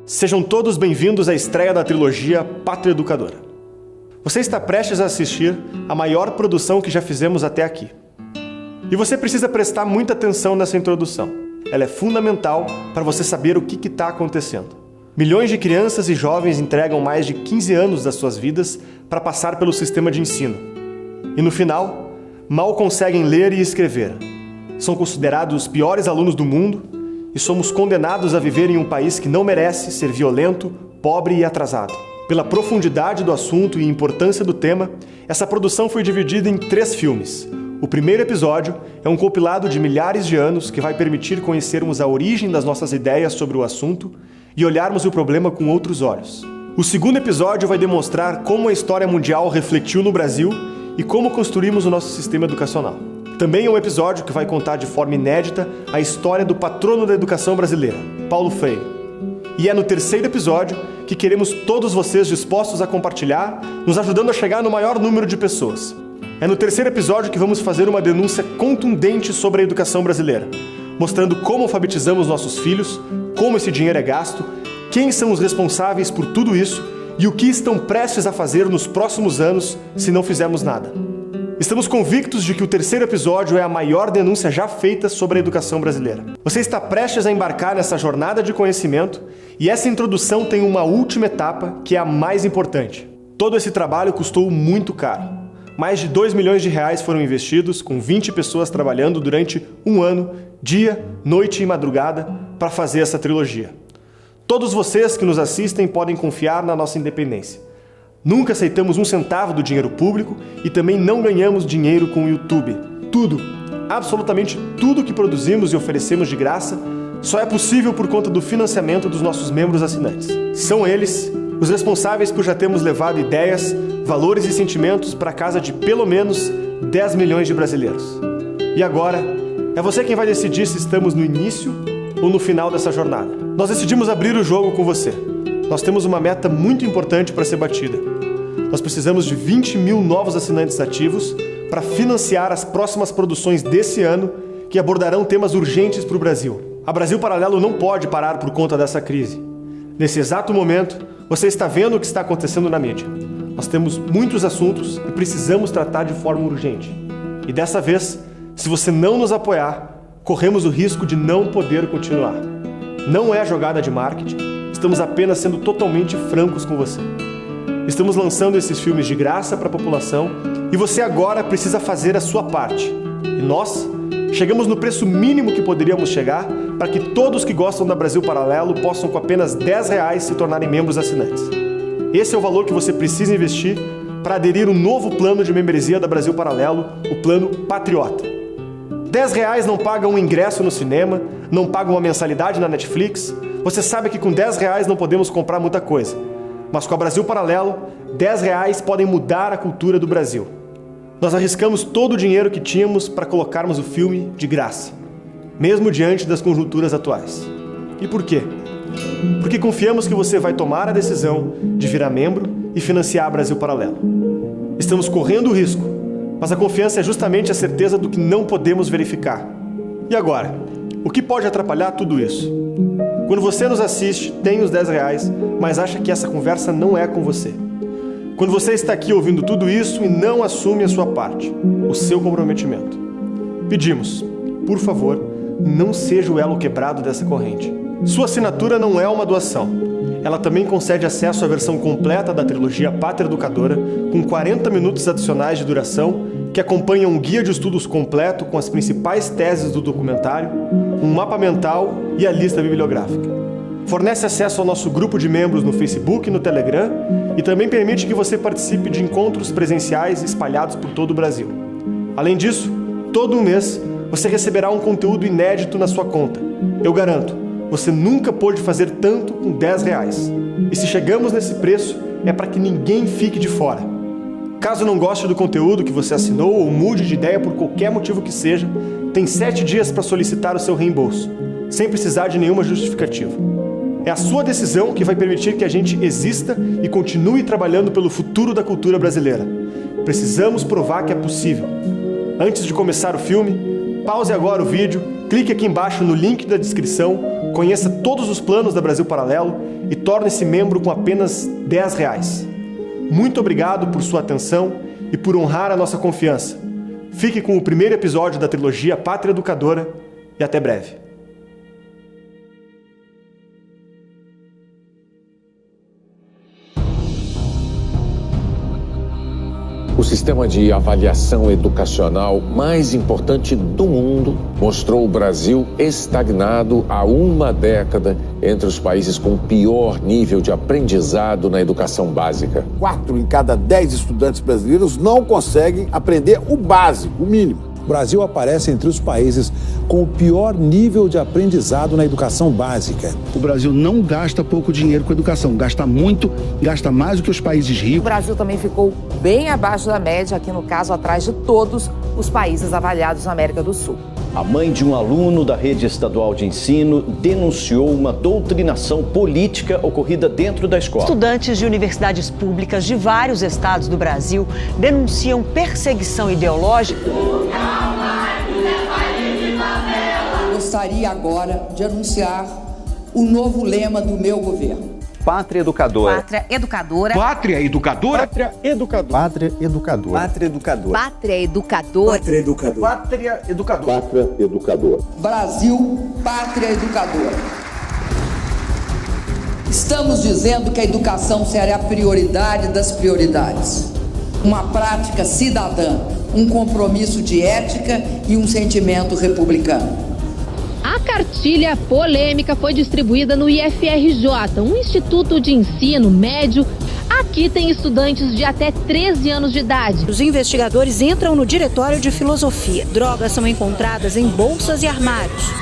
Sejam todos bem-vindos à estreia da trilogia Pátria Educadora. Você está prestes a assistir a maior produção que já fizemos até aqui. E você precisa prestar muita atenção nessa introdução. Ela é fundamental para você saber o que está acontecendo. Milhões de crianças e jovens entregam mais de 15 anos das suas vidas para passar pelo sistema de ensino. E no final, mal conseguem ler e escrever. São considerados os piores alunos do mundo e somos condenados a viver em um país que não merece ser violento, pobre e atrasado. Pela profundidade do assunto e importância do tema, essa produção foi dividida em 3 filmes. O primeiro episódio é um compilado de milhares de anos que vai permitir conhecermos a origem das nossas ideias sobre o assunto e olharmos o problema com outros olhos. O segundo episódio vai demonstrar como a história mundial refletiu no Brasil e como construímos o nosso sistema educacional. Também é um episódio que vai contar de forma inédita a história do patrono da educação brasileira, Paulo Freire. E é no terceiro episódio que queremos todos vocês dispostos a compartilhar, nos ajudando a chegar no maior número de pessoas. É no terceiro episódio que vamos fazer uma denúncia contundente sobre a educação brasileira, mostrando como alfabetizamos nossos filhos, como esse dinheiro é gasto, quem são os responsáveis por tudo isso e o que estão prestes a fazer nos próximos anos se não fizermos nada. Estamos convictos de que o terceiro episódio é a maior denúncia já feita sobre a educação brasileira. Você está prestes a embarcar nessa jornada de conhecimento e essa introdução tem uma última etapa que é a mais importante. Todo esse trabalho custou muito caro. Mais de 2 milhões de reais foram investidos, com 20 pessoas trabalhando durante um ano, dia, noite e madrugada, para fazer essa trilogia. Todos vocês que nos assistem podem confiar na nossa independência. Nunca aceitamos um centavo do dinheiro público e também não ganhamos dinheiro com o YouTube. Tudo, absolutamente tudo que produzimos e oferecemos de graça só é possível por conta do financiamento dos nossos membros assinantes. São eles os responsáveis por já termos levado ideias, valores e sentimentos para a casa de pelo menos 10 milhões de brasileiros. E agora, é você quem vai decidir se estamos no início ou no final dessa jornada. Nós decidimos abrir o jogo com você. Nós temos uma meta muito importante para ser batida. Nós precisamos de 20 mil novos assinantes ativos para financiar as próximas produções desse ano que abordarão temas urgentes para o Brasil. A Brasil Paralelo não pode parar por conta dessa crise. Nesse exato momento, você está vendo o que está acontecendo na mídia. Nós temos muitos assuntos e precisamos tratar de forma urgente. E dessa vez, se você não nos apoiar, corremos o risco de não poder continuar. Não é jogada de marketing, estamos apenas sendo totalmente francos com você. Estamos lançando esses filmes de graça para a população e você agora precisa fazer a sua parte. E nós chegamos no preço mínimo que poderíamos chegar para que todos que gostam da Brasil Paralelo possam com apenas R$10 se tornarem membros assinantes. Esse é o valor que você precisa investir para aderir um novo plano de membresia da Brasil Paralelo, o Plano Patriota. R$10 não paga um ingresso no cinema, não paga uma mensalidade na Netflix. Você sabe que com R$10 não podemos comprar muita coisa. Mas com a Brasil Paralelo, R$10 podem mudar a cultura do Brasil. Nós arriscamos todo o dinheiro que tínhamos para colocarmos o filme de graça, mesmo diante das conjunturas atuais. E por quê? Porque confiamos que você vai tomar a decisão de virar membro e financiar a Brasil Paralelo. Estamos correndo o risco, mas a confiança é justamente a certeza do que não podemos verificar. E agora, o que pode atrapalhar tudo isso? Quando você nos assiste, tem os R$10, mas acha que essa conversa não é com você. Quando você está aqui ouvindo tudo isso e não assume a sua parte, o seu comprometimento. Pedimos, por favor, não seja o elo quebrado dessa corrente. Sua assinatura não é uma doação. Ela também concede acesso à versão completa da trilogia Pátria Educadora, com 40 minutos adicionais de duração, que acompanha um guia de estudos completo com as principais teses do documentário, um mapa mental e a lista bibliográfica. Fornece acesso ao nosso grupo de membros no Facebook e no Telegram e também permite que você participe de encontros presenciais espalhados por todo o Brasil. Além disso, todo mês você receberá um conteúdo inédito na sua conta. Eu garanto, você nunca pôde fazer tanto com R$10. E se chegamos nesse preço, é para que ninguém fique de fora. Caso não goste do conteúdo que você assinou ou mude de ideia por qualquer motivo que seja, tem 7 dias para solicitar o seu reembolso, sem precisar de nenhuma justificativa. É a sua decisão que vai permitir que a gente exista e continue trabalhando pelo futuro da cultura brasileira. Precisamos provar que é possível. Antes de começar o filme, pause agora o vídeo, clique aqui embaixo no link da descrição, conheça todos os planos da Brasil Paralelo e torne-se membro com apenas R$10. Muito obrigado por sua atenção e por honrar a nossa confiança. Fique com o primeiro episódio da trilogia Pátria Educadora e até breve. O sistema de avaliação educacional mais importante do mundo mostrou o Brasil estagnado há uma década entre os países com pior nível de aprendizado na educação básica. 4 em cada 10 estudantes brasileiros não conseguem aprender o básico, o mínimo. O Brasil aparece entre os países com o pior nível de aprendizado na educação básica. O Brasil não gasta pouco dinheiro com educação, gasta muito, gasta mais do que os países ricos. O Brasil também ficou bem abaixo da média, aqui no caso, atrás de todos os países avaliados na América do Sul. A mãe de um aluno da rede estadual de ensino denunciou uma doutrinação política ocorrida dentro da escola. Estudantes de universidades públicas de vários estados do Brasil denunciam perseguição ideológica. Gostaria agora de anunciar o novo lema do meu governo. Pátria Educadora. Pátria Educadora. Pátria Educadora. Pátria Educadora. Pátria Educadora. Pátria Educadora. Pátria Educadora. Pátria Educadora. Pátria Educadora. Pátria Educadora. Brasil, Pátria Educadora. Estamos dizendo que a educação será a prioridade das prioridades. Uma prática cidadã, um compromisso de ética e um sentimento republicano. A cartilha polêmica foi distribuída no IFRJ, um instituto de ensino médio. Aqui tem estudantes de até 13 anos de idade. Os investigadores entram no diretório de filosofia. Drogas são encontradas em bolsas e armários.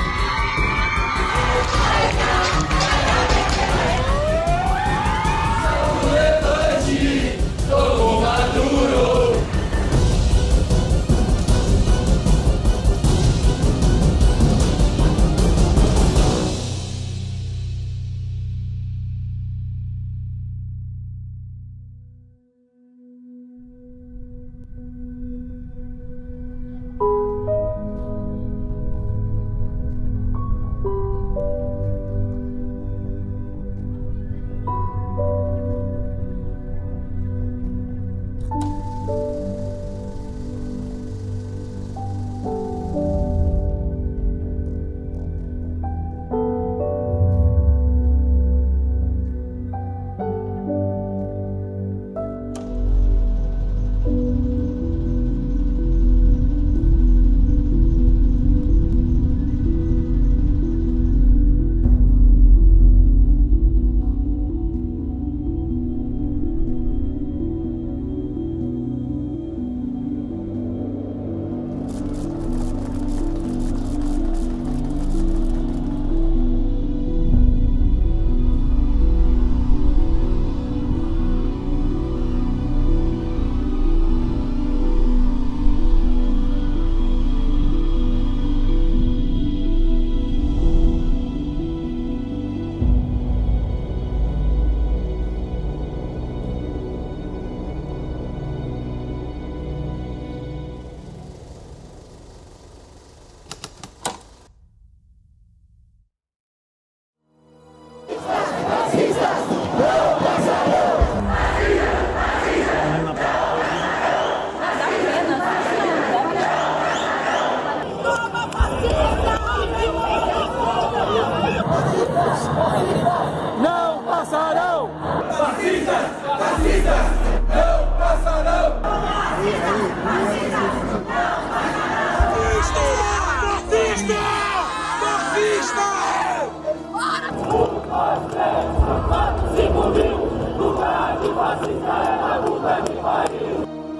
Não passarão! Fascistas! Fascistas! Não passarão! Fascista! Fascista!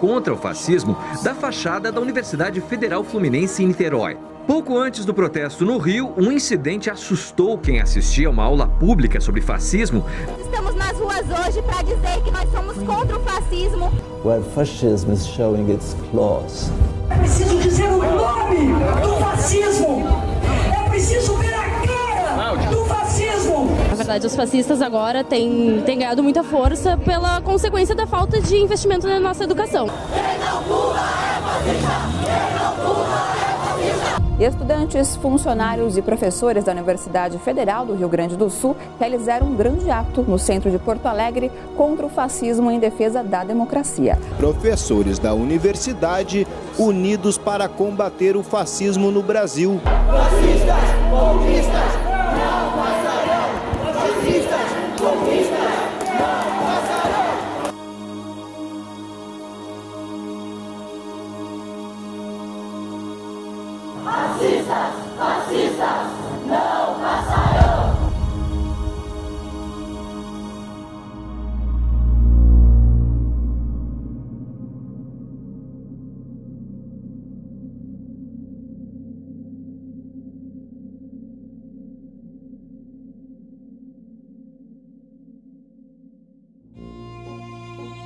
Contra o fascismo da fachada da Universidade Federal Fluminense em Niterói. Pouco antes do protesto no Rio, um incidente assustou quem assistia a uma aula pública sobre fascismo. Estamos nas ruas hoje para dizer que nós somos contra o fascismo. Where fascism is showing its claws. É preciso dizer o nome do fascismo. É preciso ver a cara do fascismo. Na verdade, os fascistas agora têm ganhado muita força pela consequência da falta de investimento na nossa educação. Quem não pula é fascista! Quem não pula é fascista! Estudantes, funcionários e professores da Universidade Federal do Rio Grande do Sul realizaram um grande ato no centro de Porto Alegre contra o fascismo em defesa da democracia. Professores da universidade unidos para combater o fascismo no Brasil. Fascistas, comunistas, não passarão! Fascistas, comunistas, não passarão! Fascistas, fascistas, não passarão!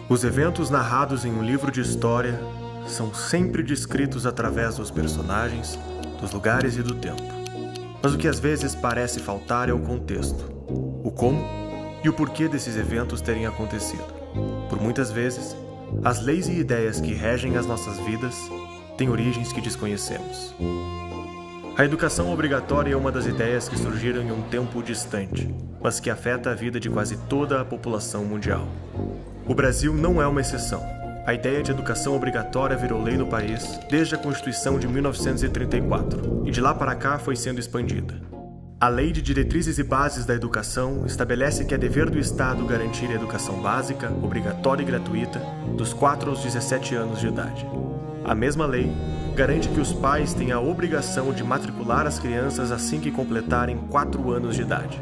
Os eventos narrados em um livro de história são sempre descritos através dos personagens, dos lugares e do tempo. Mas o que às vezes parece faltar é o contexto, o como e o porquê desses eventos terem acontecido. Por muitas vezes, as leis e ideias que regem as nossas vidas têm origens que desconhecemos. A educação obrigatória é uma das ideias que surgiram em um tempo distante, mas que afeta a vida de quase toda a população mundial. O Brasil não é uma exceção. A ideia de educação obrigatória virou lei no país desde a Constituição de 1934 e de lá para cá foi sendo expandida. A Lei de Diretrizes e Bases da Educação estabelece que é dever do Estado garantir a educação básica, obrigatória e gratuita dos 4 aos 17 anos de idade. A mesma lei garante que os pais têm a obrigação de matricular as crianças assim que completarem 4 anos de idade.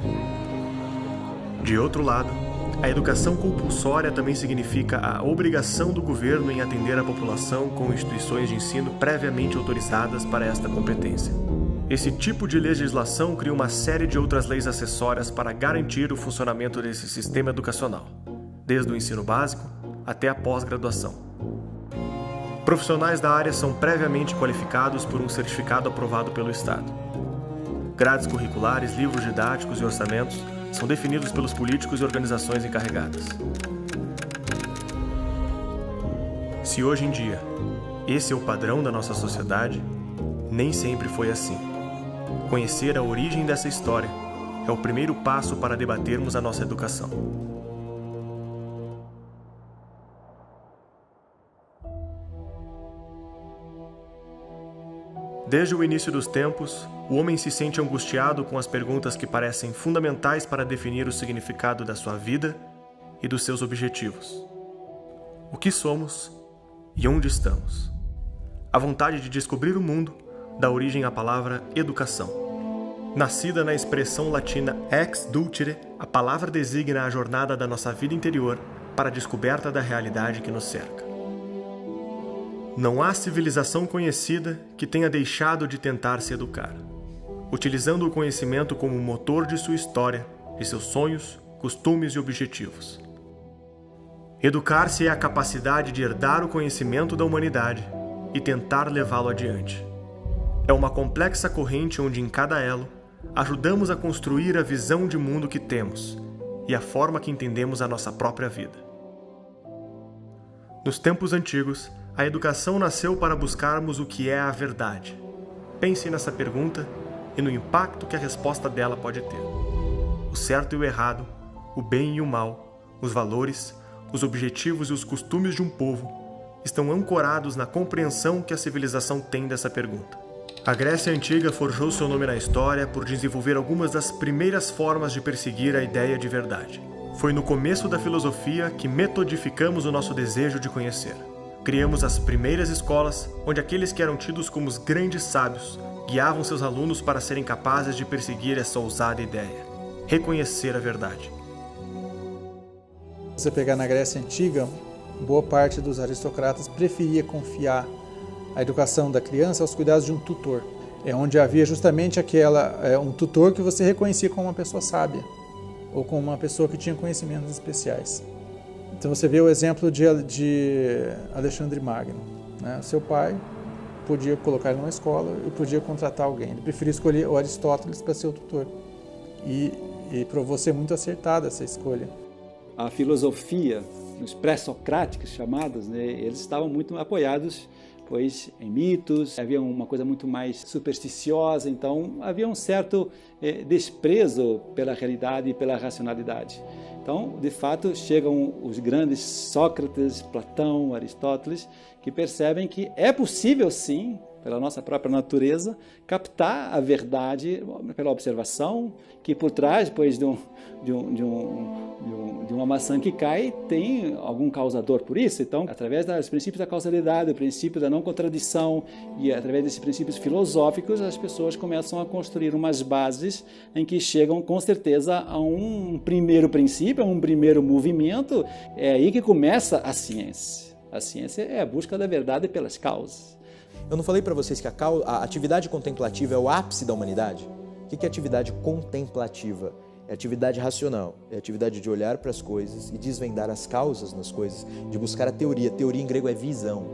De outro lado, a educação compulsória também significa a obrigação do governo em atender a população com instituições de ensino previamente autorizadas para esta competência. Esse tipo de legislação cria uma série de outras leis acessórias para garantir o funcionamento desse sistema educacional, desde o ensino básico até a pós-graduação. Profissionais da área são previamente qualificados por um certificado aprovado pelo Estado. Grades curriculares, livros didáticos e orçamentos são definidos pelos políticos e organizações encarregadas. Se hoje em dia esse é o padrão da nossa sociedade, nem sempre foi assim. Conhecer a origem dessa história é o primeiro passo para debatermos a nossa educação. Desde o início dos tempos, o homem se sente angustiado com as perguntas que parecem fundamentais para definir o significado da sua vida e dos seus objetivos. O que somos e onde estamos? A vontade de descobrir o mundo dá origem à palavra educação. Nascida na expressão latina ex dulcere, a palavra designa a jornada da nossa vida interior para a descoberta da realidade que nos cerca. Não há civilização conhecida que tenha deixado de tentar se educar, utilizando o conhecimento como motor de sua história, de seus sonhos, costumes e objetivos. Educar-se é a capacidade de herdar o conhecimento da humanidade e tentar levá-lo adiante. É uma complexa corrente onde, em cada elo, ajudamos a construir a visão de mundo que temos e a forma que entendemos a nossa própria vida. Nos tempos antigos, a educação nasceu para buscarmos o que é a verdade. Pense nessa pergunta e no impacto que a resposta dela pode ter. O certo e o errado, o bem e o mal, os valores, os objetivos e os costumes de um povo estão ancorados na compreensão que a civilização tem dessa pergunta. A Grécia Antiga forjou seu nome na história por desenvolver algumas das primeiras formas de perseguir a ideia de verdade. Foi no começo da filosofia que metodificamos o nosso desejo de conhecer. Criamos as primeiras escolas, onde aqueles que eram tidos como os grandes sábios guiavam seus alunos para serem capazes de perseguir essa ousada ideia, reconhecer a verdade. Se você pegar na Grécia Antiga, boa parte dos aristocratas preferia confiar a educação da criança aos cuidados de um tutor. É onde havia justamente um tutor que você reconhecia como uma pessoa sábia, ou como uma pessoa que tinha conhecimentos especiais. Então você vê o exemplo de Alexandre Magno, né? Seu pai podia colocar ele numa escola e podia contratar alguém. Ele preferiu escolher o Aristóteles para ser o tutor. E provou ser muito acertada essa escolha. A filosofia, os pré-socráticos chamados, né, eles estavam muito apoiados pois em mitos, havia uma coisa muito mais supersticiosa, então havia um certo desprezo pela realidade e pela racionalidade. Então, de fato, chegam os grandes Sócrates, Platão, Aristóteles, que percebem que é possível, sim, pela nossa própria natureza, captar a verdade pela observação, que por trás, depois de uma maçã que cai, tem algum causador por isso. Então, através dos princípios da causalidade, do princípio da não contradição e através desses princípios filosóficos, as pessoas começam a construir umas bases em que chegam, com certeza, a um primeiro princípio, a um primeiro movimento. É aí que começa a ciência. A ciência é a busca da verdade pelas causas. Eu não falei para vocês que a atividade contemplativa é o ápice da humanidade? O que é atividade contemplativa? É atividade racional, é atividade de olhar para as coisas e desvendar as causas nas coisas, de buscar a teoria. Teoria em grego é visão,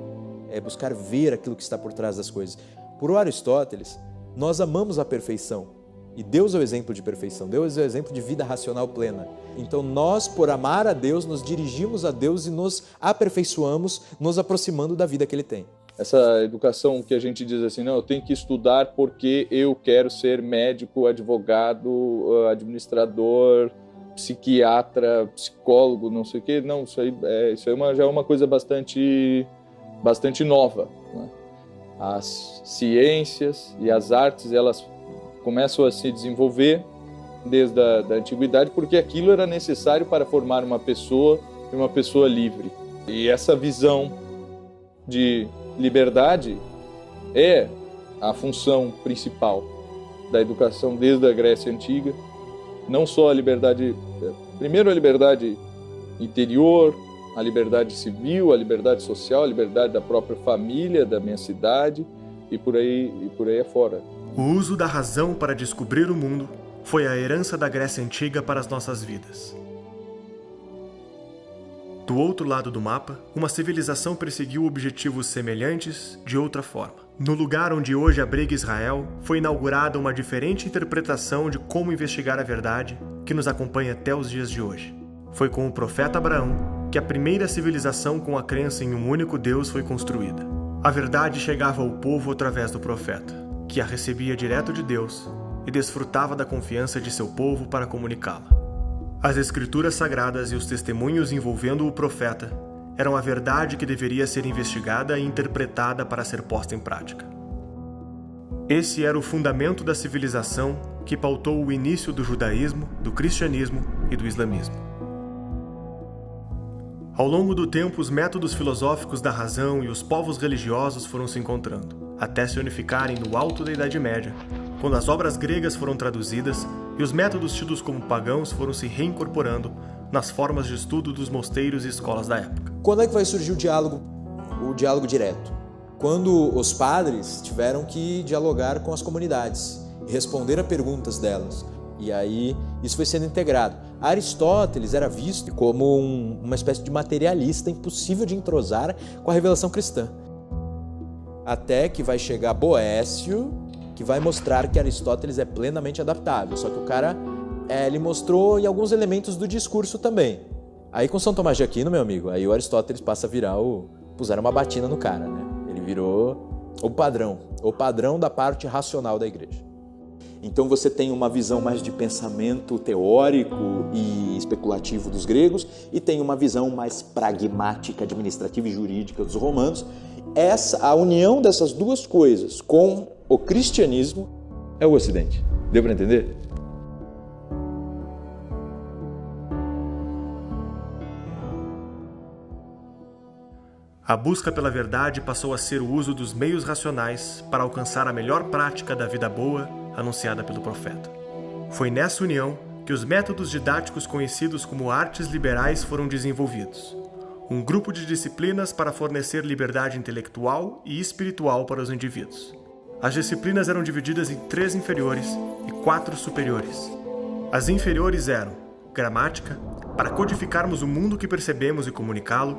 é buscar ver aquilo que está por trás das coisas. Por Aristóteles, nós amamos a perfeição e Deus é o exemplo de perfeição, Deus é o exemplo de vida racional plena. Então nós, por amar a Deus, nos dirigimos a Deus e nos aperfeiçoamos, nos aproximando da vida que Ele tem. Essa educação que a gente diz assim, não, eu tenho que estudar porque eu quero ser médico, advogado, administrador, psiquiatra, psicólogo, não sei o quê. Não, isso aí já é uma coisa bastante nova, né? As ciências e as artes, elas começam a se desenvolver desde a antiguidade porque aquilo era necessário para formar uma pessoa livre. E essa visão de liberdade é a função principal da educação desde a Grécia Antiga. Não só a liberdade, primeiro a liberdade interior, a liberdade civil, a liberdade social, a liberdade da própria família, da minha cidade e por aí afora. O uso da razão para descobrir o mundo foi a herança da Grécia Antiga para as nossas vidas. Do outro lado do mapa, uma civilização perseguiu objetivos semelhantes de outra forma. No lugar onde hoje abriga Israel, foi inaugurada uma diferente interpretação de como investigar a verdade que nos acompanha até os dias de hoje. Foi com o profeta Abraão que a primeira civilização com a crença em um único Deus foi construída. A verdade chegava ao povo através do profeta, que a recebia direto de Deus e desfrutava da confiança de seu povo para comunicá-la. As escrituras sagradas e os testemunhos envolvendo o profeta eram a verdade que deveria ser investigada e interpretada para ser posta em prática. Esse era o fundamento da civilização que pautou o início do judaísmo, do cristianismo e do islamismo. Ao longo do tempo, os métodos filosóficos da razão e os povos religiosos foram se encontrando, até se unificarem no alto da Idade Média, quando as obras gregas foram traduzidas e os métodos tidos como pagãos foram se reincorporando nas formas de estudo dos mosteiros e escolas da época. Quando é que vai surgir o diálogo direto? Quando os padres tiveram que dialogar com as comunidades e responder a perguntas delas. E aí isso foi sendo integrado. Aristóteles era visto como uma espécie de materialista impossível de entrosar com a revelação cristã. Até que vai chegar Boécio, que vai mostrar que Aristóteles é plenamente adaptável. Só que o cara, ele mostrou em alguns elementos do discurso também. Aí com São Tomás de Aquino, meu amigo, aí o Aristóteles passa a virar puseram uma batina no cara, né? Ele virou o padrão da parte racional da igreja. Então você tem uma visão mais de pensamento teórico e especulativo dos gregos e tem uma visão mais pragmática, administrativa e jurídica dos romanos. A união dessas duas coisas com o cristianismo é o Ocidente. Deu para entender? A busca pela verdade passou a ser o uso dos meios racionais para alcançar a melhor prática da vida boa anunciada pelo profeta. Foi nessa união que os métodos didáticos conhecidos como artes liberais foram desenvolvidos, um grupo de disciplinas para fornecer liberdade intelectual e espiritual para os indivíduos. As disciplinas eram divididas em 3 inferiores e 4 superiores. As inferiores eram gramática, para codificarmos o mundo que percebemos e comunicá-lo,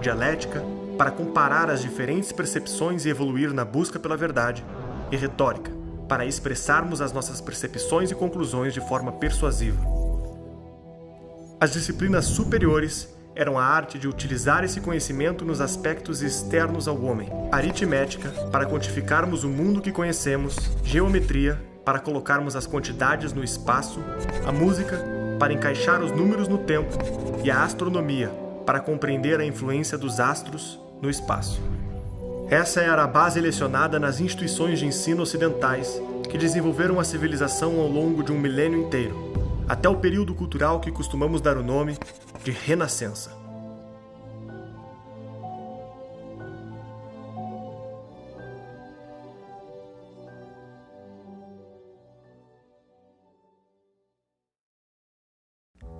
dialética, para comparar as diferentes percepções e evoluir na busca pela verdade, e retórica, para expressarmos as nossas percepções e conclusões de forma persuasiva. As disciplinas superiores eram a arte de utilizar esse conhecimento nos aspectos externos ao homem, aritmética, para quantificarmos o mundo que conhecemos, geometria, para colocarmos as quantidades no espaço, a música, para encaixar os números no tempo, e a astronomia, para compreender a influência dos astros no espaço. Essa era a base lecionada nas instituições de ensino ocidentais que desenvolveram a civilização ao longo de um milênio inteiro, até o período cultural que costumamos dar o nome de Renascença.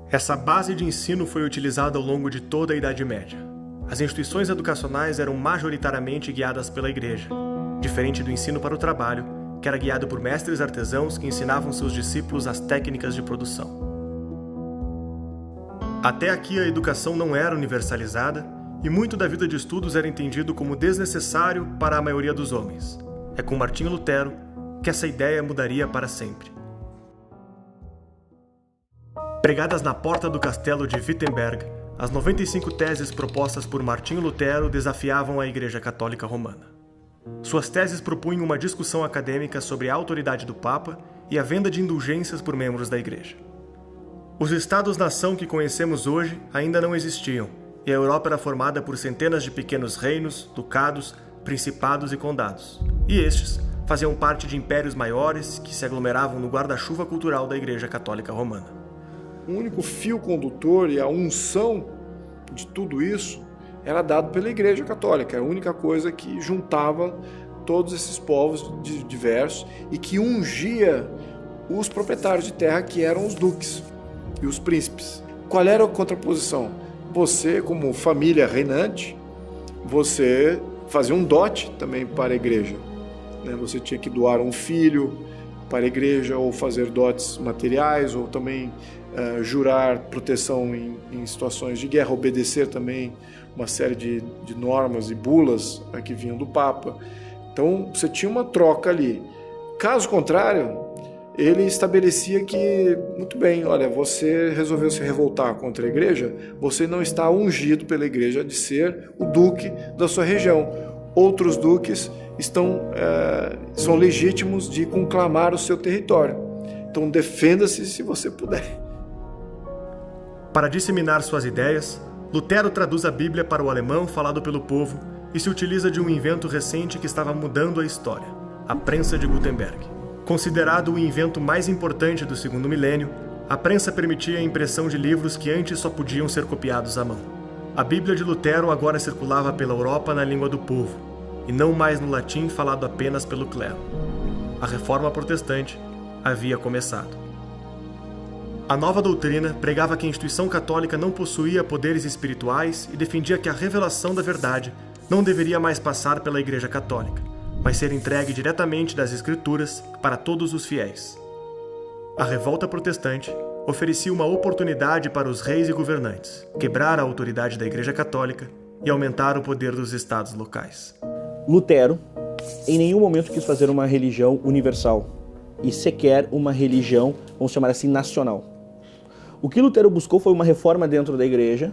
Essa base de ensino foi utilizada ao longo de toda a Idade Média. As instituições educacionais eram majoritariamente guiadas pela Igreja, diferente do ensino para o trabalho, que era guiado por mestres artesãos que ensinavam seus discípulos as técnicas de produção. Até aqui a educação não era universalizada e muito da vida de estudos era entendido como desnecessário para a maioria dos homens. É com Martinho Lutero que essa ideia mudaria para sempre. Pregadas na porta do castelo de Wittenberg, as 95 teses propostas por Martinho Lutero desafiavam a Igreja Católica Romana. Suas teses propunham uma discussão acadêmica sobre a autoridade do Papa e a venda de indulgências por membros da Igreja. Os Estados-nação que conhecemos hoje ainda não existiam, e a Europa era formada por centenas de pequenos reinos, ducados, principados e condados. E estes faziam parte de impérios maiores que se aglomeravam no guarda-chuva cultural da Igreja Católica Romana. O único fio condutor e a unção de tudo isso era dado pela Igreja Católica. Era a única coisa que juntava todos esses povos diversos e que ungia os proprietários de terra, que eram os duques e os príncipes. Qual era a contraposição? Você, como família reinante, você fazia um dote também para a igreja. Você tinha que doar um filho para a igreja, ou fazer dotes materiais, ou também jurar proteção em situações de guerra, obedecer também uma série de normas e bulas que vinham do Papa. Então você tinha uma troca ali. Caso contrário, ele estabelecia que, muito bem, olha, você resolveu se revoltar contra a igreja, você não está ungido pela igreja de ser o duque da sua região. Outros duques são legítimos de conclamar o seu território. Então defenda-se se você puder. Para disseminar suas ideias, Lutero traduz a Bíblia para o alemão falado pelo povo e se utiliza de um invento recente que estava mudando a história, a prensa de Gutenberg. Considerado o invento mais importante do segundo milênio, a prensa permitia a impressão de livros que antes só podiam ser copiados à mão. A Bíblia de Lutero agora circulava pela Europa na língua do povo, e não mais no latim falado apenas pelo clero. A Reforma Protestante havia começado. A nova doutrina pregava que a instituição católica não possuía poderes espirituais e defendia que a revelação da verdade não deveria mais passar pela Igreja Católica, mas ser entregue diretamente das Escrituras para todos os fiéis. A revolta protestante oferecia uma oportunidade para os reis e governantes quebrar a autoridade da Igreja Católica e aumentar o poder dos estados locais. Lutero, em nenhum momento, quis fazer uma religião universal e sequer uma religião, vamos chamar assim, nacional. O que Lutero buscou foi uma reforma dentro da Igreja,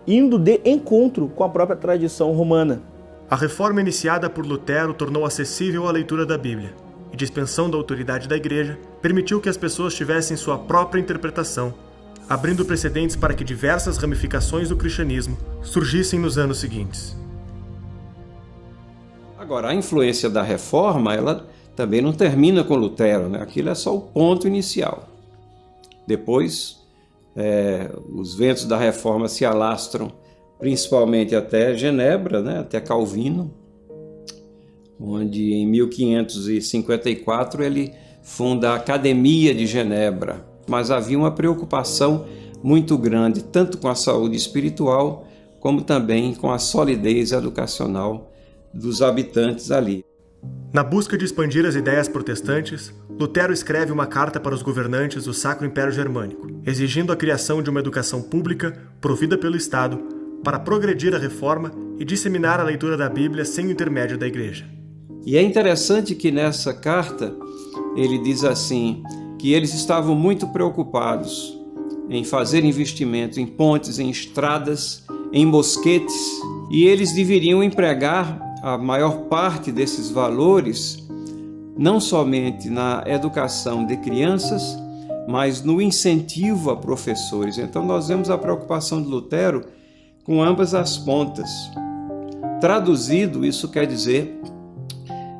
indo de encontro com a própria tradição romana. A reforma iniciada por Lutero tornou acessível a leitura da Bíblia, e dispensão da autoridade da Igreja permitiu que as pessoas tivessem sua própria interpretação, abrindo precedentes para que diversas ramificações do cristianismo surgissem nos anos seguintes. Agora, a influência da reforma, ela também não termina com Lutero, né? Aquilo é só o ponto inicial. Depois, os ventos da reforma se alastram principalmente até Genebra, né? Até Calvino, onde em 1554 ele funda a Academia de Genebra. Mas havia uma preocupação muito grande, tanto com a saúde espiritual, como também com a solidez educacional dos habitantes ali. Na busca de expandir as ideias protestantes, Lutero escreve uma carta para os governantes do Sacro Império Germânico, exigindo a criação de uma educação pública provida pelo Estado para progredir a reforma e disseminar a leitura da Bíblia sem o intermédio da Igreja. E é interessante que nessa carta ele diz assim, que eles estavam muito preocupados em fazer investimentos em pontes, em estradas, em mosquetes, e eles deveriam empregar a maior parte desses valores não somente na educação de crianças, mas no incentivo a professores. Então nós vemos a preocupação de Lutero com ambas as pontas. Traduzido, isso quer dizer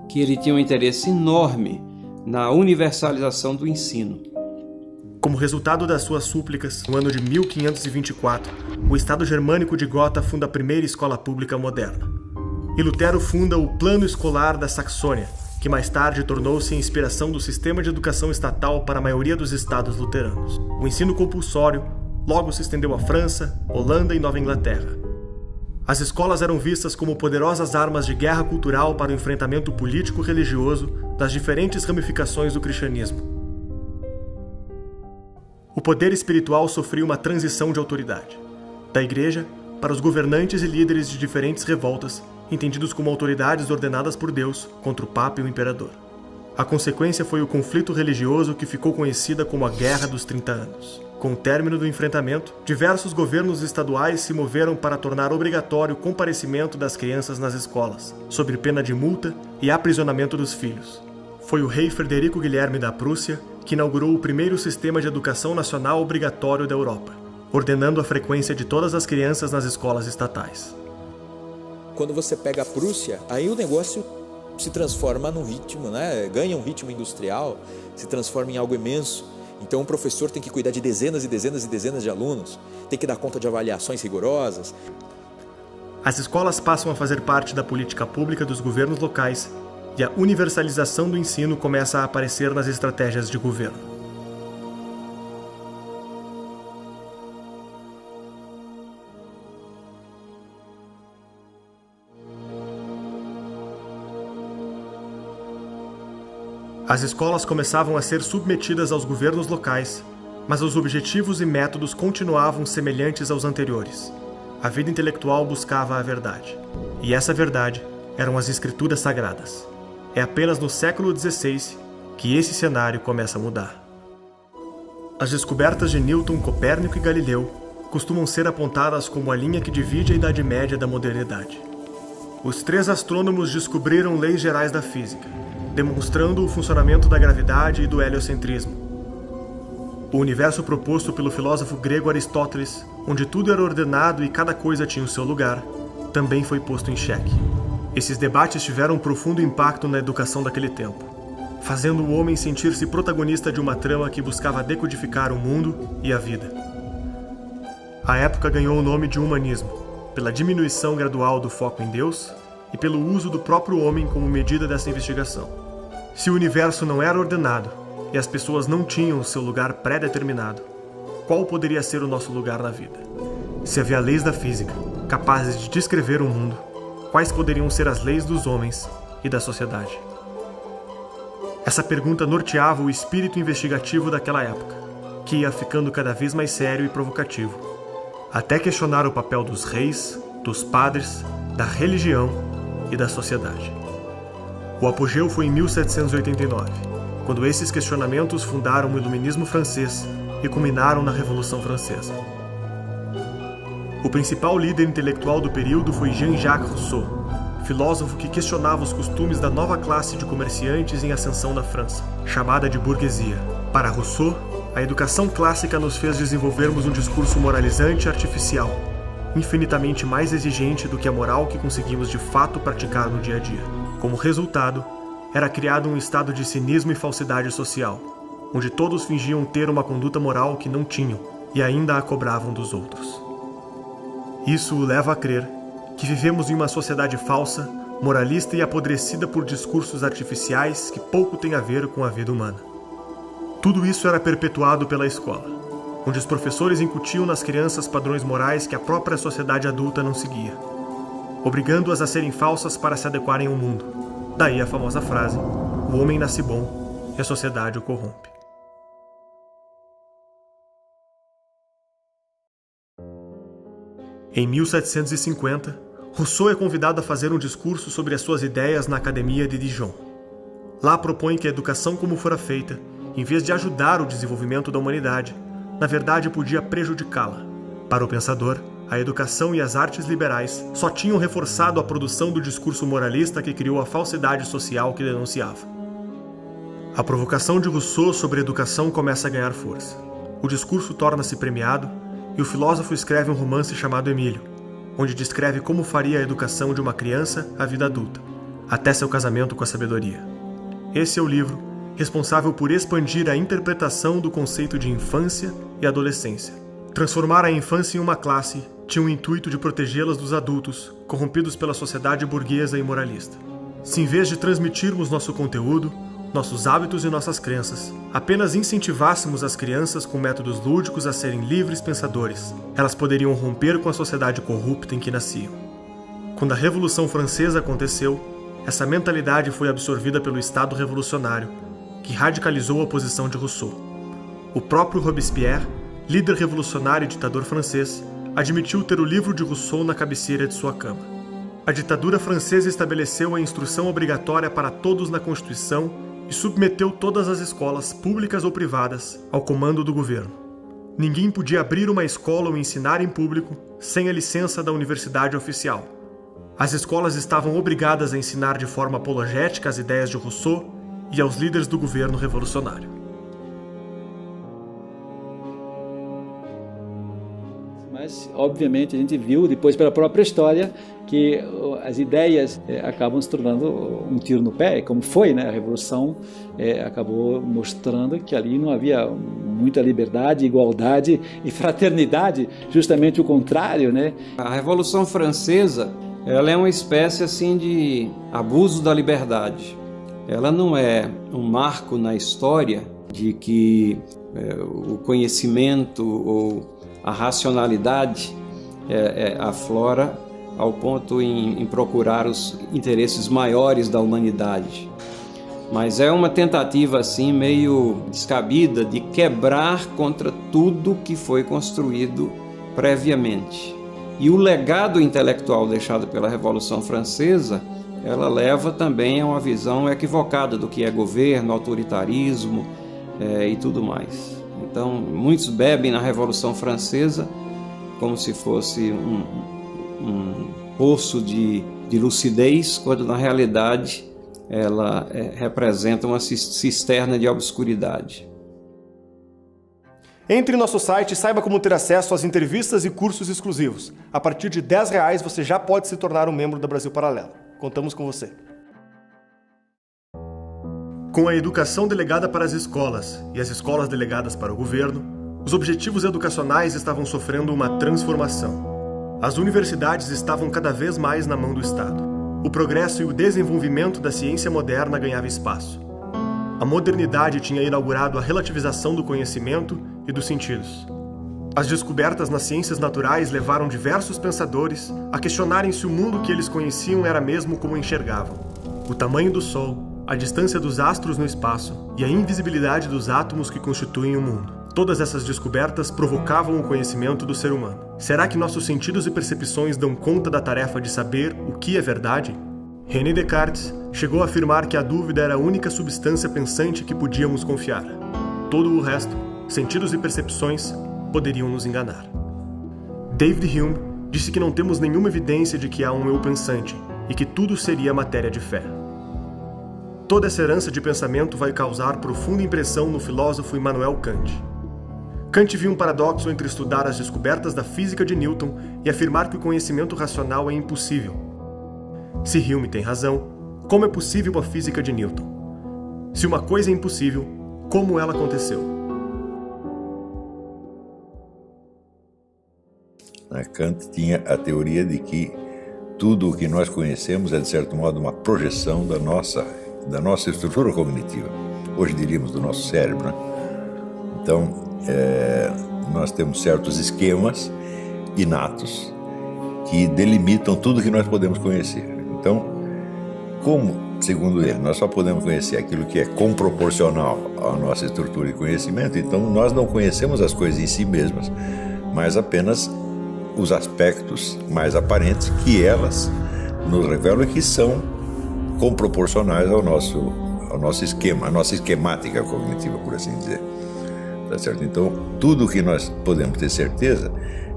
que ele tinha um interesse enorme na universalização do ensino. Como resultado das suas súplicas, no ano de 1524, o Estado germânico de Gotha funda a primeira escola pública moderna. E Lutero funda o Plano Escolar da Saxônia, que mais tarde tornou-se a inspiração do sistema de educação estatal para a maioria dos estados luteranos. O ensino compulsório logo se estendeu à França, Holanda e Nova Inglaterra. As escolas eram vistas como poderosas armas de guerra cultural para o enfrentamento político-religioso das diferentes ramificações do cristianismo. O poder espiritual sofria uma transição de autoridade, da Igreja para os governantes e líderes de diferentes revoltas, entendidos como autoridades ordenadas por Deus contra o Papa e o Imperador. A consequência foi o conflito religioso que ficou conhecida como a Guerra dos 30 Anos. Com o término do enfrentamento, diversos governos estaduais se moveram para tornar obrigatório o comparecimento das crianças nas escolas, sob pena de multa e aprisionamento dos filhos. Foi o rei Frederico Guilherme da Prússia que inaugurou o primeiro sistema de educação nacional obrigatório da Europa, ordenando a frequência de todas as crianças nas escolas estatais. Quando você pega a Prússia, aí o negócio se transforma num ritmo, né? Ganha um ritmo industrial, se transforma em algo imenso. Então o professor tem que cuidar de dezenas e dezenas e dezenas de alunos, tem que dar conta de avaliações rigorosas. As escolas passam a fazer parte da política pública dos governos locais e a universalização do ensino começa a aparecer nas estratégias de governo. As escolas começavam a ser submetidas aos governos locais, mas os objetivos e métodos continuavam semelhantes aos anteriores. A vida intelectual buscava a verdade, e essa verdade eram as escrituras sagradas. É apenas no século XVI que esse cenário começa a mudar. As descobertas de Newton, Copérnico e Galileu costumam ser apontadas como a linha que divide a Idade Média da modernidade. Os três astrônomos descobriram leis gerais da física, demonstrando o funcionamento da gravidade e do heliocentrismo. O universo proposto pelo filósofo grego Aristóteles, onde tudo era ordenado e cada coisa tinha o seu lugar, também foi posto em xeque. Esses debates tiveram um profundo impacto na educação daquele tempo, fazendo o homem sentir-se protagonista de uma trama que buscava decodificar o mundo e a vida. A época ganhou o nome de humanismo, pela diminuição gradual do foco em Deus e pelo uso do próprio homem como medida dessa investigação. Se o universo não era ordenado e as pessoas não tinham o seu lugar pré-determinado, qual poderia ser o nosso lugar na vida? Se havia leis da física capazes de descrever o mundo, quais poderiam ser as leis dos homens e da sociedade? Essa pergunta norteava o espírito investigativo daquela época, que ia ficando cada vez mais sério e provocativo, até questionar o papel dos reis, dos padres, da religião e da sociedade. O apogeu foi em 1789, quando esses questionamentos fundaram o Iluminismo francês e culminaram na Revolução Francesa. O principal líder intelectual do período foi Jean-Jacques Rousseau, filósofo que questionava os costumes da nova classe de comerciantes em ascensão da França, chamada de burguesia. Para Rousseau, a educação clássica nos fez desenvolvermos um discurso moralizante e artificial, infinitamente mais exigente do que a moral que conseguimos de fato praticar no dia a dia. Como resultado, era criado um estado de cinismo e falsidade social, onde todos fingiam ter uma conduta moral que não tinham e ainda a cobravam dos outros. Isso o leva a crer que vivemos em uma sociedade falsa, moralista e apodrecida por discursos artificiais que pouco têm a ver com a vida humana. Tudo isso era perpetuado pela escola, onde os professores incutiam nas crianças padrões morais que a própria sociedade adulta não seguia, obrigando-as a serem falsas para se adequarem ao mundo. Daí a famosa frase: o homem nasce bom e a sociedade o corrompe. Em 1750, Rousseau é convidado a fazer um discurso sobre as suas ideias na Academia de Dijon. Lá propõe que a educação como fora feita, em vez de ajudar o desenvolvimento da humanidade, na verdade podia prejudicá-la. Para o pensador, a educação e as artes liberais só tinham reforçado a produção do discurso moralista que criou a falsidade social que denunciava. A provocação de Rousseau sobre a educação começa a ganhar força. O discurso torna-se premiado e o filósofo escreve um romance chamado Emílio, onde descreve como faria a educação de uma criança à vida adulta, até seu casamento com a sabedoria. Esse é o livro responsável por expandir a interpretação do conceito de infância e adolescência. Transformar a infância em uma classe tinha o intuito de protegê-las dos adultos, corrompidos pela sociedade burguesa e moralista. Se em vez de transmitirmos nosso conteúdo, nossos hábitos e nossas crenças, apenas incentivássemos as crianças com métodos lúdicos a serem livres pensadores, elas poderiam romper com a sociedade corrupta em que nasciam. Quando a Revolução Francesa aconteceu, essa mentalidade foi absorvida pelo Estado revolucionário, que radicalizou a posição de Rousseau. O próprio Robespierre, líder revolucionário e ditador francês, admitiu ter o livro de Rousseau na cabeceira de sua cama. A ditadura francesa estabeleceu a instrução obrigatória para todos na Constituição e submeteu todas as escolas, públicas ou privadas, ao comando do governo. Ninguém podia abrir uma escola ou ensinar em público sem a licença da universidade oficial. As escolas estavam obrigadas a ensinar de forma apologética as ideias de Rousseau e aos líderes do governo revolucionário. Mas, obviamente, a gente viu depois pela própria história que as ideias acabam se tornando um tiro no pé, como foi, né? A Revolução acabou mostrando que ali não havia muita liberdade, igualdade e fraternidade, justamente o contrário, né? A Revolução Francesa, ela é uma espécie assim de abuso da liberdade. Ela não é um marco na história de que o conhecimento ou a racionalidade aflora ao ponto em procurar os interesses maiores da humanidade. Mas é uma tentativa assim meio descabida de quebrar contra tudo que foi construído previamente. E o legado intelectual deixado pela Revolução Francesa, ela leva também a uma visão equivocada do que é governo, autoritarismo e tudo mais. Então, muitos bebem na Revolução Francesa como se fosse um poço de lucidez, quando na realidade ela representa uma cisterna de obscuridade. Entre em nosso site e saiba como ter acesso às entrevistas e cursos exclusivos. A partir de R$10 você já pode se tornar um membro da Brasil Paralelo. Contamos com você. Com a educação delegada para as escolas e as escolas delegadas para o governo, os objetivos educacionais estavam sofrendo uma transformação. As universidades estavam cada vez mais na mão do Estado. O progresso e o desenvolvimento da ciência moderna ganhavam espaço. A modernidade tinha inaugurado a relativização do conhecimento e dos sentidos. As descobertas nas ciências naturais levaram diversos pensadores a questionarem se o mundo que eles conheciam era mesmo como enxergavam. O tamanho do Sol, a distância dos astros no espaço e a invisibilidade dos átomos que constituem o mundo. Todas essas descobertas provocavam o conhecimento do ser humano. Será que nossos sentidos e percepções dão conta da tarefa de saber o que é verdade? René Descartes chegou a afirmar que a dúvida era a única substância pensante que podíamos confiar. Todo o resto, sentidos e percepções, poderiam nos enganar. David Hume disse que não temos nenhuma evidência de que há um eu pensante e que tudo seria matéria de fé. Toda essa herança de pensamento vai causar profunda impressão no filósofo Immanuel Kant. Kant viu um paradoxo entre estudar as descobertas da física de Newton e afirmar que o conhecimento racional é impossível. Se Hume tem razão, como é possível a física de Newton? Se uma coisa é impossível, como ela aconteceu? Kant tinha a teoria de que tudo o que nós conhecemos é, de certo modo, uma projeção da nossa estrutura cognitiva. Hoje diríamos do nosso cérebro, né? Então, nós temos certos esquemas inatos que delimitam tudo que nós podemos conhecer. Então, como, segundo ele, nós só podemos conhecer aquilo que é comproporcional à nossa estrutura de conhecimento, então nós não conhecemos as coisas em si mesmas, mas apenas os aspectos mais aparentes que elas nos revelam e que são comproporcionais ao nosso esquema, à nossa esquemática cognitiva, por assim dizer. Tá certo? Então, tudo o que nós podemos ter certeza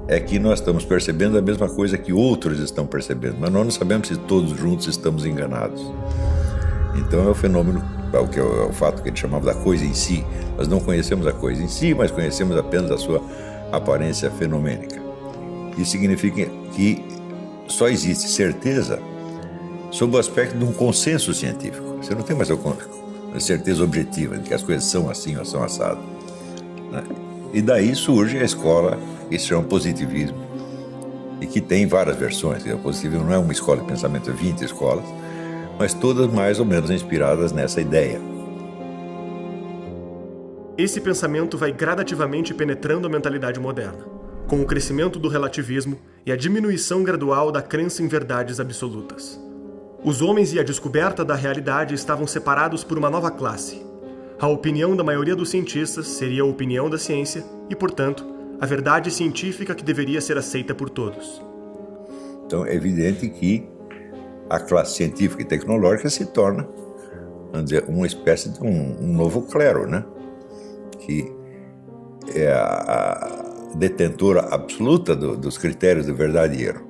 é que nós estamos percebendo a mesma coisa que outros estão percebendo, mas nós não sabemos se todos juntos estamos enganados. Então é o fenômeno, que é o fato que ele chamava da coisa em si. Nós não conhecemos a coisa em si, mas conhecemos apenas a sua aparência fenomênica. Isso significa que só existe certeza sob o aspecto de um consenso científico. Você não tem mais a certeza objetiva de que as coisas são assim ou são assadas, né? E daí surge a escola que se chama positivismo e que tem várias versões. O positivismo não é uma escola de pensamento, é 20 escolas, mas todas mais ou menos inspiradas nessa ideia. Esse pensamento vai gradativamente penetrando a mentalidade moderna, com o crescimento do relativismo e a diminuição gradual da crença em verdades absolutas. Os homens e a descoberta da realidade estavam separados por uma nova classe. A opinião da maioria dos cientistas seria a opinião da ciência e, portanto, a verdade científica que deveria ser aceita por todos. Então é evidente que a classe científica e tecnológica se torna, vamos dizer, uma espécie de um novo clero, né? Que é a detentora absoluta dos critérios de verdade e erro.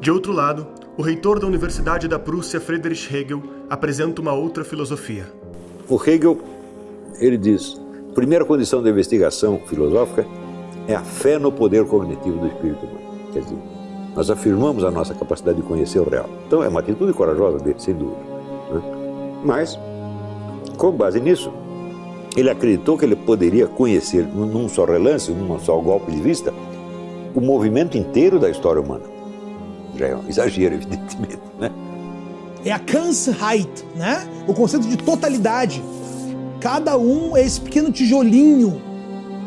De outro lado, o reitor da Universidade da Prússia, Friedrich Hegel, apresenta uma outra filosofia. O Hegel, ele diz, a primeira condição da investigação filosófica é a fé no poder cognitivo do espírito humano. Quer dizer, nós afirmamos a nossa capacidade de conhecer o real. Então é uma atitude corajosa dele, sem dúvida, né? Mas, com base nisso, ele acreditou que ele poderia conhecer, num só relance, num só golpe de vista, o movimento inteiro da história humana. Já é um exagero, evidentemente, né? É a Ganzheit, né? O conceito de totalidade. Cada um é esse pequeno tijolinho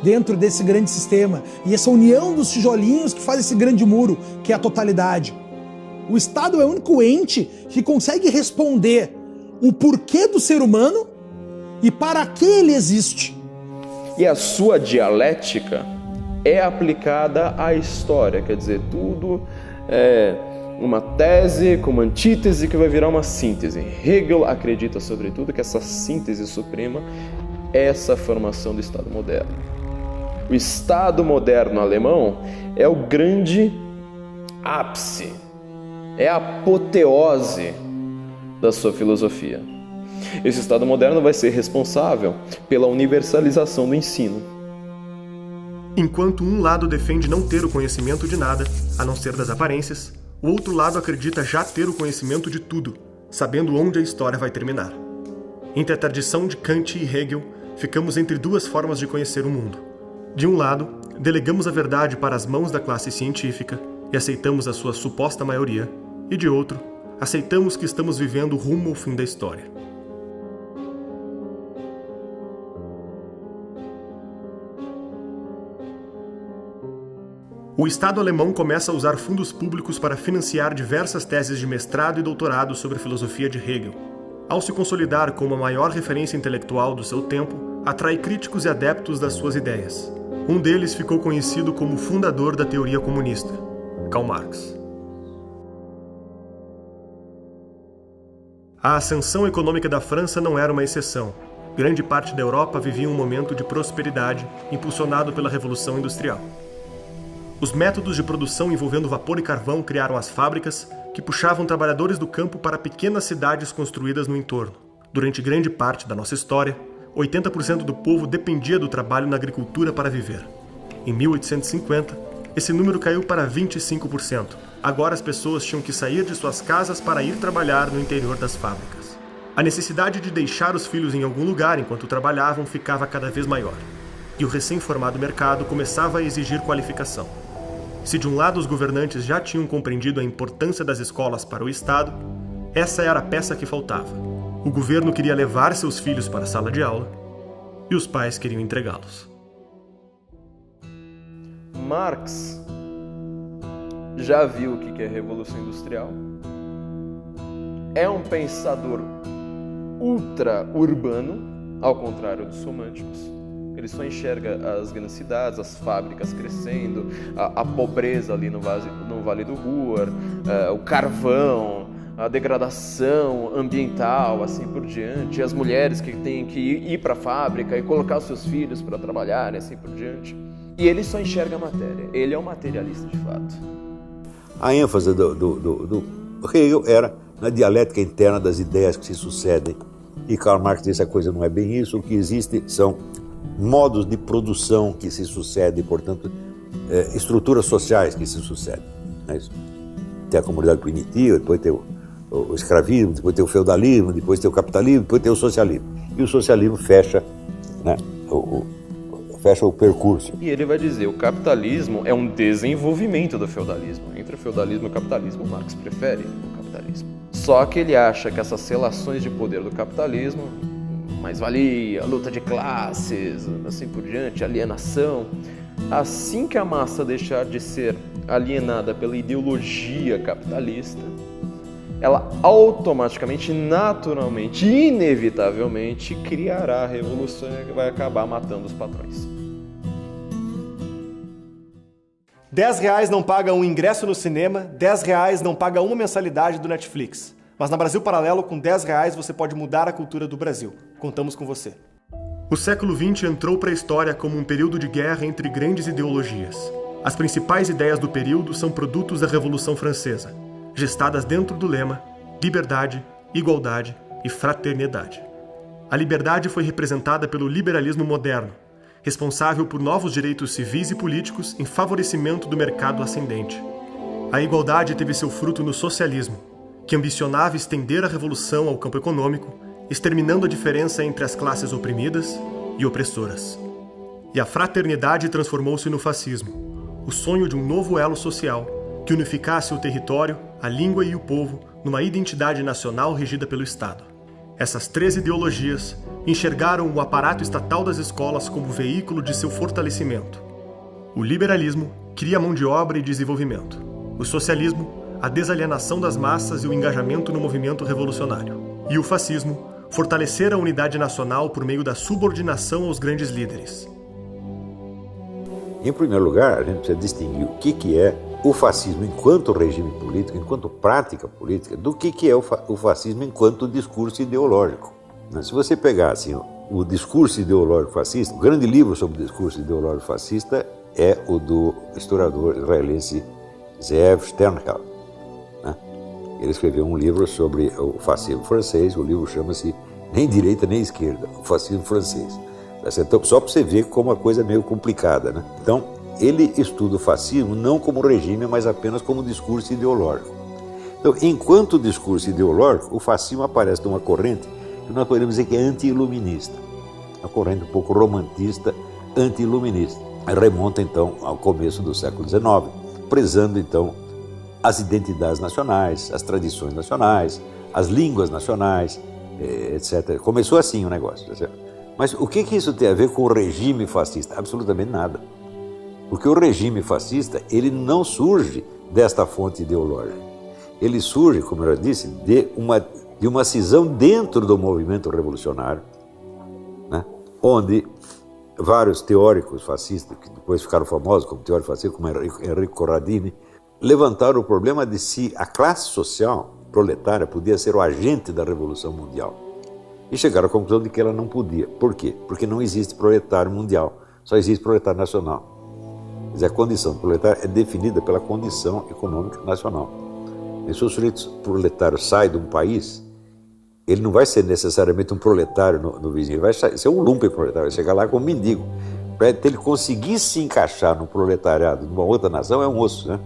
dentro desse grande sistema. E essa união dos tijolinhos que faz esse grande muro, que é a totalidade. O Estado é o único ente que consegue responder o porquê do ser humano e para que ele existe. E a sua dialética é aplicada à história, quer dizer, tudo é uma tese com uma antítese que vai virar uma síntese. Hegel acredita, sobretudo, que essa síntese suprema é essa formação do Estado moderno. O Estado moderno alemão é o grande ápice, é a apoteose da sua filosofia. Esse Estado moderno vai ser responsável pela universalização do ensino. Enquanto um lado defende não ter o conhecimento de nada, a não ser das aparências, o outro lado acredita já ter o conhecimento de tudo, sabendo onde a história vai terminar. Entre a tradição de Kant e Hegel, ficamos entre duas formas de conhecer o mundo. De um lado, delegamos a verdade para as mãos da classe científica e aceitamos a sua suposta maioria, e de outro, aceitamos que estamos vivendo rumo ao fim da história. O Estado alemão começa a usar fundos públicos para financiar diversas teses de mestrado e doutorado sobre a filosofia de Hegel. Ao se consolidar como a maior referência intelectual do seu tempo, atrai críticos e adeptos das suas ideias. Um deles ficou conhecido como o fundador da teoria comunista, Karl Marx. A ascensão econômica da França não era uma exceção. Grande parte da Europa vivia um momento de prosperidade, impulsionado pela Revolução Industrial. Os métodos de produção envolvendo vapor e carvão criaram as fábricas, que puxavam trabalhadores do campo para pequenas cidades construídas no entorno. Durante grande parte da nossa história, 80% do povo dependia do trabalho na agricultura para viver. Em 1850, esse número caiu para 25%. Agora as pessoas tinham que sair de suas casas para ir trabalhar no interior das fábricas. A necessidade de deixar os filhos em algum lugar enquanto trabalhavam ficava cada vez maior. E o recém-formado mercado começava a exigir qualificação. Se de um lado os governantes já tinham compreendido a importância das escolas para o Estado, essa era a peça que faltava. O governo queria levar seus filhos para a sala de aula e os pais queriam entregá-los. Marx já viu o que é Revolução Industrial. É um pensador ultra-urbano, ao contrário dos românticos. Ele só enxerga as grandes cidades, as fábricas crescendo, a pobreza ali no Vale do Ruhr, o carvão, a degradação ambiental, assim por diante, as mulheres que têm que ir para a fábrica e colocar os seus filhos para trabalhar, assim por diante. E ele só enxerga a matéria, ele é um materialista de fato. A ênfase do Hegel era na dialética interna das ideias que se sucedem. E Karl Marx disse: a coisa não é bem isso, o que existe são modos de produção que se sucedem, portanto, estruturas sociais que se sucedem. Não é isso? Tem a comunidade primitiva, depois tem o escravismo, depois tem o feudalismo, depois tem o capitalismo, depois tem o socialismo. E o socialismo fecha, né, fecha o percurso. E ele vai dizer, o capitalismo é um desenvolvimento do feudalismo. Entre o feudalismo e o capitalismo, Marx prefere o capitalismo. Só que ele acha que essas relações de poder do capitalismo, mais-valia, luta de classes, assim por diante, alienação, assim que a massa deixar de ser alienada pela ideologia capitalista, ela automaticamente, naturalmente, inevitavelmente criará a revolução que vai acabar matando os patrões. R$10 não paga um ingresso no cinema, R$10 não paga uma mensalidade do Netflix. Mas na Brasil Paralelo, com R$10 você pode mudar a cultura do Brasil. Contamos com você. O século XX entrou para a história como um período de guerra entre grandes ideologias. As principais ideias do período são produtos da Revolução Francesa, gestadas dentro do lema liberdade, igualdade e fraternidade. A liberdade foi representada pelo liberalismo moderno, responsável por novos direitos civis e políticos em favorecimento do mercado ascendente. A igualdade teve seu fruto no socialismo, que ambicionava estender a revolução ao campo econômico, exterminando a diferença entre as classes oprimidas e opressoras. E a fraternidade transformou-se no fascismo, o sonho de um novo elo social que unificasse o território, a língua e o povo numa identidade nacional regida pelo Estado. Essas 3 ideologias enxergaram o aparato estatal das escolas como veículo de seu fortalecimento. O liberalismo cria mão de obra e desenvolvimento. O socialismo, a desalienação das massas e o engajamento no movimento revolucionário. E o fascismo, fortalecer a unidade nacional por meio da subordinação aos grandes líderes. Em primeiro lugar, a gente precisa distinguir o que é o fascismo enquanto regime político, enquanto prática política, do que é o fascismo enquanto discurso ideológico. Se você pegar assim, o discurso ideológico fascista, o grande livro sobre o discurso ideológico fascista é o do historiador israelense Zeev Sternhell. Ele escreveu um livro sobre o fascismo francês, o livro chama-se Nem Direita Nem Esquerda, o fascismo francês. Então, só para você ver como a coisa é meio complicada, né? Então, ele estuda o fascismo não como regime, mas apenas como discurso ideológico. Então, enquanto discurso ideológico, o fascismo aparece numa corrente que nós podemos dizer que é anti-iluminista, uma corrente um pouco romantista, anti-iluminista. Remonta, então, ao começo do século XIX, prezando, então, as identidades nacionais, as tradições nacionais, as línguas nacionais, etc. Começou assim o negócio. Mas o que isso tem a ver com o regime fascista? Absolutamente nada. Porque o regime fascista, ele não surge desta fonte ideológica. Ele surge, como eu já disse, de uma cisão dentro do movimento revolucionário, né? Onde vários teóricos fascistas, que depois ficaram famosos como teóricos fascistas, como Enrico Corradini, levantaram o problema de se a classe social proletária podia ser o agente da Revolução Mundial. E chegaram à conclusão de que ela não podia. Por quê? Porque não existe proletário mundial, só existe proletário nacional. Quer dizer, a condição do proletário é definida pela condição econômica nacional. E se o sujeito proletário sai de um país, ele não vai ser necessariamente um proletário no vizinho, ele vai ser um lumpenproletário, vai chegar lá como um mendigo. Para ele conseguir se encaixar no proletariado de uma outra nação é um osso, né?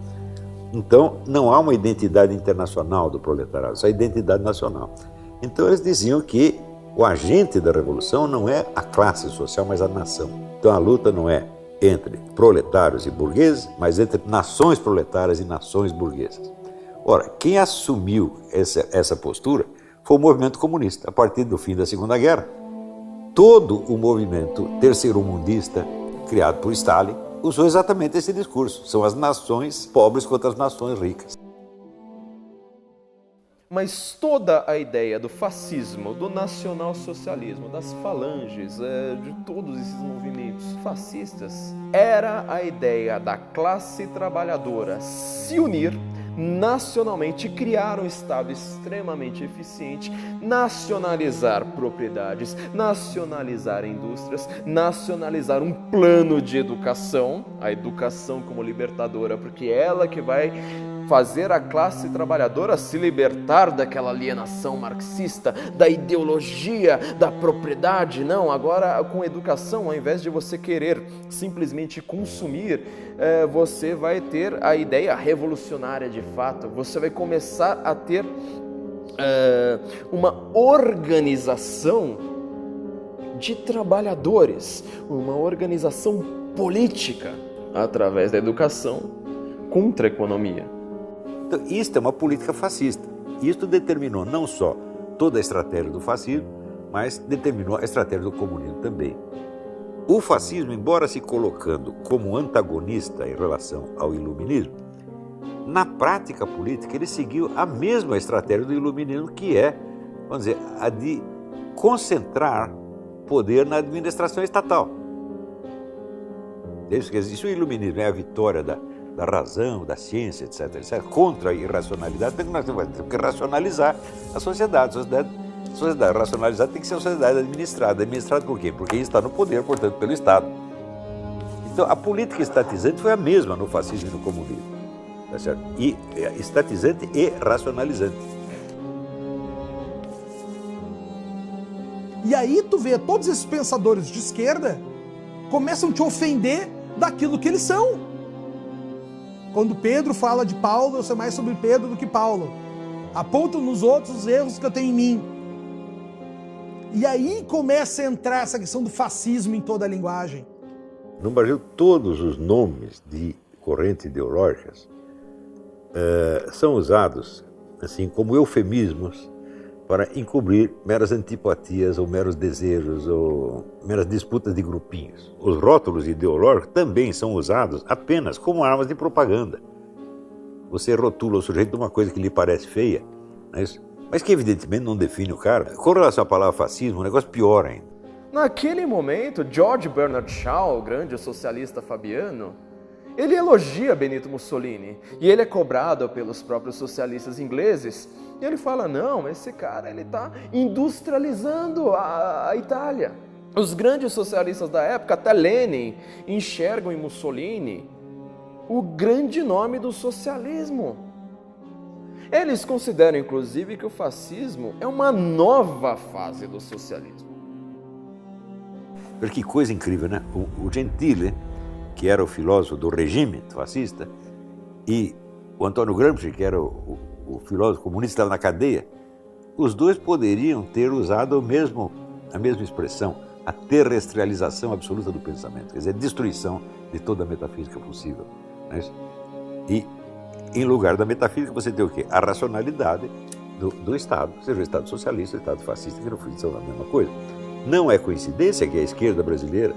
Então, não há uma identidade internacional do proletariado, só a identidade nacional. Então, eles diziam que o agente da revolução não é a classe social, mas a nação. Então, a luta não é entre proletários e burgueses, mas entre nações proletárias e nações burguesas. Ora, quem assumiu essa postura foi o movimento comunista. A partir do fim da Segunda Guerra, todo o movimento terceiro-mundista, criado por Stalin, usou exatamente esse discurso. São as nações pobres contra as nações ricas. Mas toda a ideia do fascismo, do nacionalsocialismo, das falanges, de todos esses movimentos fascistas, era a ideia da classe trabalhadora se unir nacionalmente, criar um Estado extremamente eficiente, nacionalizar propriedades, nacionalizar indústrias, nacionalizar um plano de educação, a educação como libertadora, porque é ela que vai fazer a classe trabalhadora se libertar daquela alienação marxista, da ideologia, da propriedade. Não, agora com educação, ao invés de você querer simplesmente consumir, você vai ter a ideia revolucionária de fato, você vai começar a ter uma organização de trabalhadores, uma organização política através da educação contra a economia. Então, isto é uma política fascista. Isto determinou não só toda a estratégia do fascismo, mas determinou a estratégia do comunismo também. O fascismo, embora se colocando como antagonista em relação ao iluminismo, na prática política ele seguiu a mesma estratégia do iluminismo, que é, vamos dizer, a de concentrar poder na administração estatal. Se o iluminismo é a vitória da razão, da ciência, etc., contra a irracionalidade, nós temos que racionalizar a sociedade. A sociedade racionalizada tem que ser uma sociedade administrada. Administrada por quê? Porque está no poder, portanto, pelo Estado. Então, a política estatizante foi a mesma no fascismo e no comunismo. Tá certo? E estatizante e racionalizante. E aí tu vê todos esses pensadores de esquerda começam a te ofender daquilo que eles são. Quando Pedro fala de Paulo, eu sei mais sobre Pedro do que Paulo. Apontam nos outros os erros que eu tenho em mim. E aí começa a entrar essa questão do fascismo em toda a linguagem. No Brasil, todos os nomes de correntes ideológicas são usados assim como eufemismos para encobrir meras antipatias ou meros desejos ou meras disputas de grupinhos. Os rótulos ideológicos também são usados apenas como armas de propaganda. Você rotula o sujeito de uma coisa que lhe parece feia, mas que evidentemente não define o cara. Com relação à palavra fascismo, o negócio pior ainda. Naquele momento, George Bernard Shaw, o grande socialista fabiano, ele elogia Benito Mussolini e ele é cobrado pelos próprios socialistas ingleses. E ele fala, não, esse cara ele está industrializando a Itália. Os grandes socialistas da época, até Lenin, enxergam em Mussolini o grande nome do socialismo. Eles consideram, inclusive, que o fascismo é uma nova fase do socialismo. Que coisa incrível, né? O Gentile, que era o filósofo do regime fascista, e o Antônio Gramsci, que era o filósofo comunista, estava na cadeia, os dois poderiam ter usado a mesma expressão, a terrestrialização absoluta do pensamento, quer dizer, a destruição de toda a metafísica possível. Não é isso? E, em lugar da metafísica, você tem o quê? A racionalidade do Estado, seja o Estado socialista, o Estado fascista, que no fundo são a mesma coisa. Não é coincidência que a esquerda brasileira,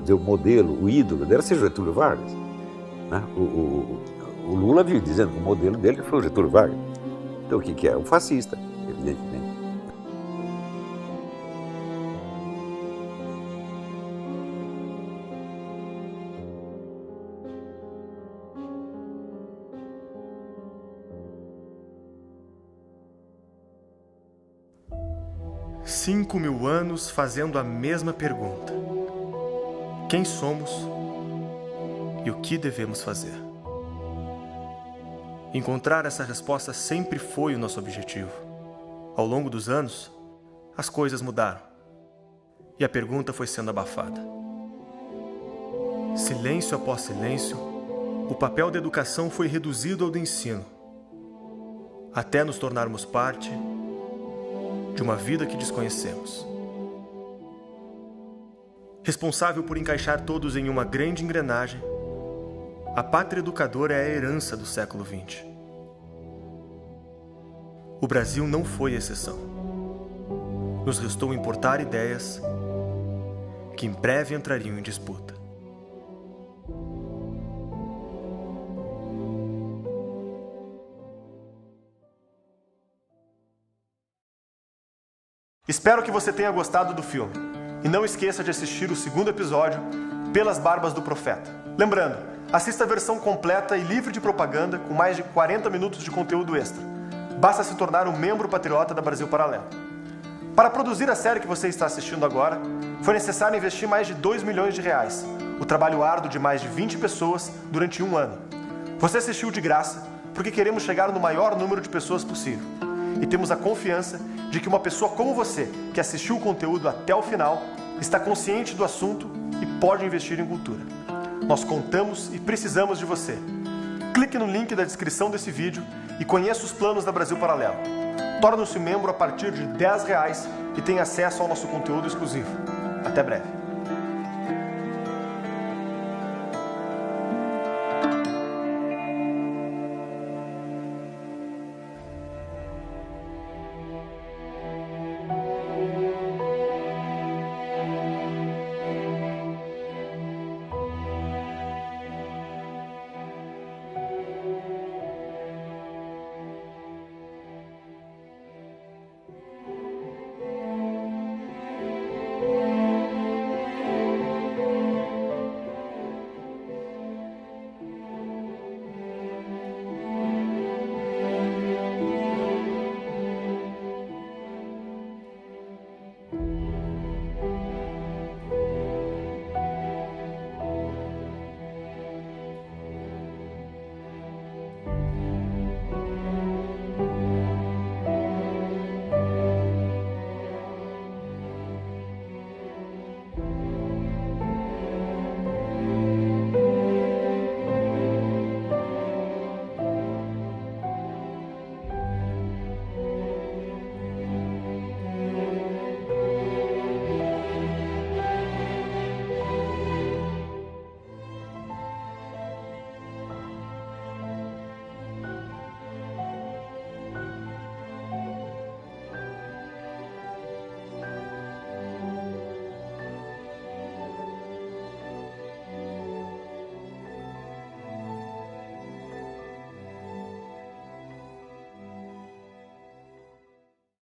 o modelo, o ídolo dela seja Getúlio Vargas. Né? O Lula vive dizendo que o modelo dele foi o Getúlio Vargas. Então o que é? Um fascista, evidentemente. Cinco 5.000 anos fazendo a mesma pergunta. Quem somos e o que devemos fazer? Encontrar essa resposta sempre foi o nosso objetivo. Ao longo dos anos, as coisas mudaram e a pergunta foi sendo abafada. Silêncio após silêncio, o papel da educação foi reduzido ao do ensino, até nos tornarmos parte de uma vida que desconhecemos. Responsável por encaixar todos em uma grande engrenagem, a pátria educadora é a herança do século XX. O Brasil não foi exceção. Nos restou importar ideias que em breve entrariam em disputa. Espero que você tenha gostado do filme. E não esqueça de assistir o segundo episódio, Pelas Barbas do Profeta. Lembrando, Assista a versão completa e livre de propaganda com mais de 40 minutos de conteúdo extra. Basta se tornar um membro patriota da Brasil Paralelo. Para produzir a série que você está assistindo agora, foi necessário investir mais de R$2 milhões, o trabalho árduo de mais de 20 pessoas durante um ano. Você assistiu de graça porque queremos chegar no maior número de pessoas possível. E temos a confiança de que uma pessoa como você, que assistiu o conteúdo até o final, está consciente do assunto e pode investir em cultura. Nós contamos e precisamos de você. Clique no link da descrição desse vídeo e conheça os planos da Brasil Paralelo. Torne-se membro a partir de R$10 e tenha acesso ao nosso conteúdo exclusivo. Até breve.